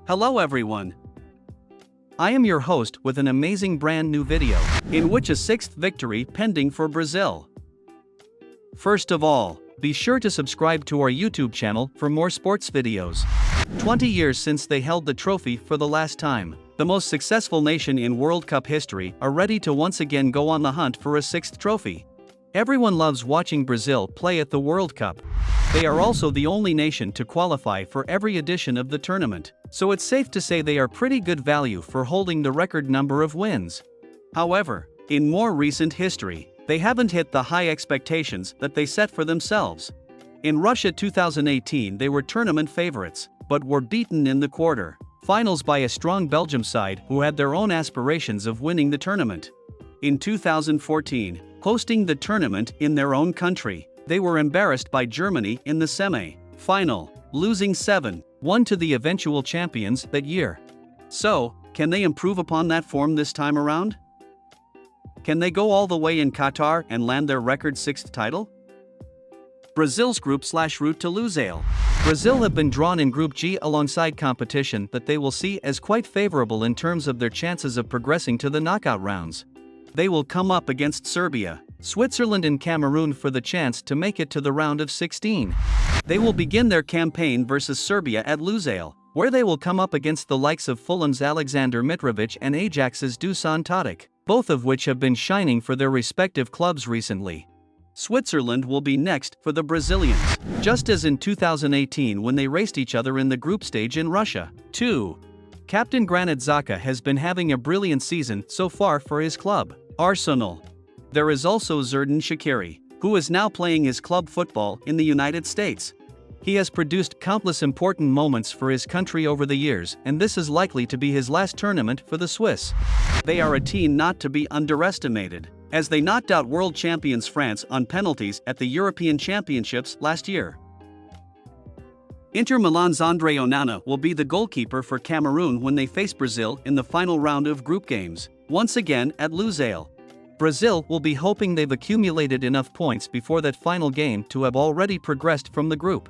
Hello everyone. I am your host with an amazing brand new video, in which a sixth victory pending for Brazil. First of all, be sure to subscribe to our YouTube channel for more sports videos. 20 years since they held the trophy for the last time, the most successful nation in World Cup history are ready to once again go on the hunt for a sixth trophy. Everyone loves watching Brazil play at the World Cup. They are also the only nation to qualify for every edition of the tournament, so it's safe to say they are pretty good value for holding the record number of wins. However, in more recent history, they haven't hit the high expectations that they set for themselves. In Russia 2018 they were tournament favorites, but were beaten in the quarter-finals by a strong Belgium side who had their own aspirations of winning the tournament. In 2014, hosting the tournament in their own country, they were embarrassed by Germany in the semi-final, losing 7-1 to the eventual champions that year. So, can they improve upon that form this time around? Can they go all the way in Qatar and land their record sixth title? Brazil's group/route to Lusail. Brazil have been drawn in Group G alongside competition that they will see as quite favorable in terms of their chances of progressing to the knockout rounds. They will come up against Serbia, Switzerland and Cameroon for the chance to make it to the round of 16. They will begin their campaign versus Serbia at Lusail, where they will come up against the likes of Fulham's Aleksandar Mitrovic and Ajax's Dusan Tadic, both of which have been shining for their respective clubs recently. Switzerland will be next for the Brazilians, just as in 2018 when they raced each other in the group stage in Russia, too. Captain Granit Xhaka has been having a brilliant season so far for his club, Arsenal. There is also Xherdan Shaqiri, who is now playing his club football in the United States. He has produced countless important moments for his country over the years, and this is likely to be his last tournament for the Swiss. They are a team not to be underestimated, as they knocked out world champions France on penalties at the European Championships last year. Inter Milan's Andre Onana will be the goalkeeper for Cameroon when they face Brazil in the final round of group games, once again at Lusail. Brazil will be hoping they've accumulated enough points before that final game to have already progressed from the group.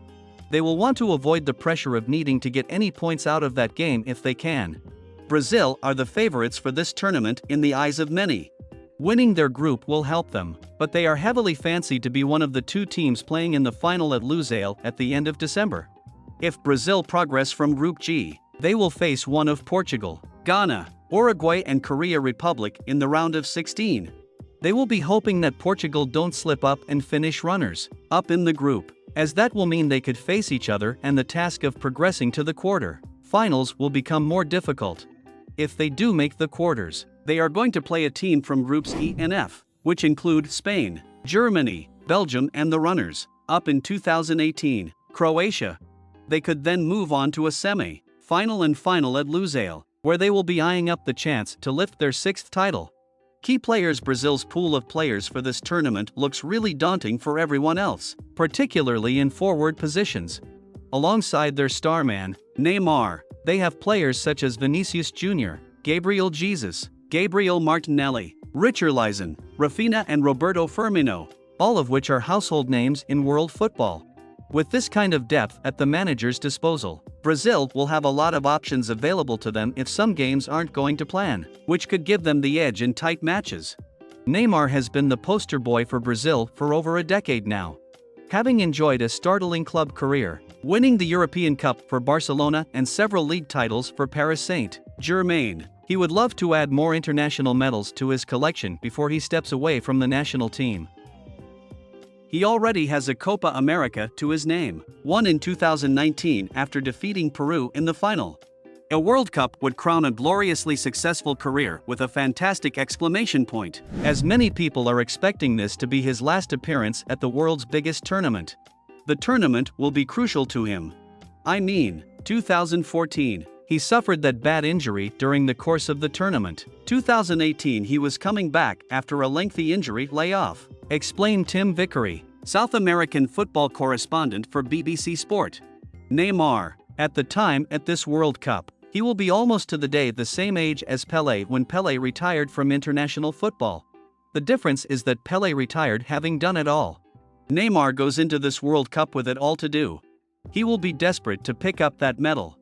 They will want to avoid the pressure of needing to get any points out of that game if they can. Brazil are the favorites for this tournament in the eyes of many. Winning their group will help them, but they are heavily fancied to be one of the two teams playing in the final at Lusail at the end of December. If Brazil progress from Group G, they will face one of Portugal, Ghana, Uruguay and Korea Republic in the round of 16. They will be hoping that Portugal don't slip up and finish runners-up in the group, as that will mean they could face each other and the task of progressing to the quarter-finals will become more difficult. If they do make the quarters, they are going to play a team from Groups E and F, which include Spain, Germany, Belgium and the runners-up in 2018, Croatia. They could then move on to a semi-final and final at Lusail, where they will be eyeing up the chance to lift their sixth title. Key players. Brazil's pool of players for this tournament looks really daunting for everyone else, particularly in forward positions. Alongside their star man, Neymar, they have players such as Vinicius Jr., Gabriel Jesus, Gabriel Martinelli, Richarlison, Rafinha and Roberto Firmino, all of which are household names in world football. With this kind of depth at the manager's disposal, Brazil will have a lot of options available to them if some games aren't going to plan, which could give them the edge in tight matches. Neymar has been the poster boy for Brazil for over a decade now. Having enjoyed a startling club career, winning the European Cup for Barcelona and several league titles for Paris Saint-Germain, he would love to add more international medals to his collection before he steps away from the national team. He already has a Copa America to his name, won in 2019 after defeating Peru in the final. A World Cup would crown a gloriously successful career with a fantastic exclamation point, as many people are expecting this to be his last appearance at the world's biggest tournament. The tournament will be crucial to him. 2014. He suffered that bad injury during the course of the tournament. 2018 he was coming back after a lengthy injury layoff, explained Tim Vickery, South American football correspondent for BBC Sport. Neymar, at the time at this World Cup, he will be almost to the day the same age as Pelé when Pelé retired from international football. The difference is that Pelé retired having done it all. Neymar goes into this World Cup with it all to do. He will be desperate to pick up that medal.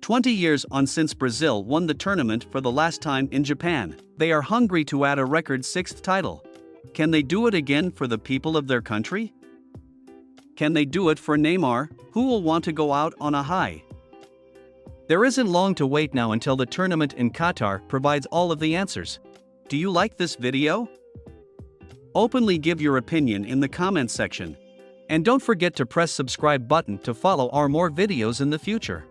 20 years on since Brazil won the tournament for the last time in Japan. They are hungry to add a record sixth title. Can they do it again for the people of their country? Can they do it for Neymar, who will want to go out on a high? There isn't long to wait now until the tournament in Qatar provides all of the answers. Do you like this video? Openly give your opinion in the comments section. And don't forget to press subscribe button to follow our more videos in the future.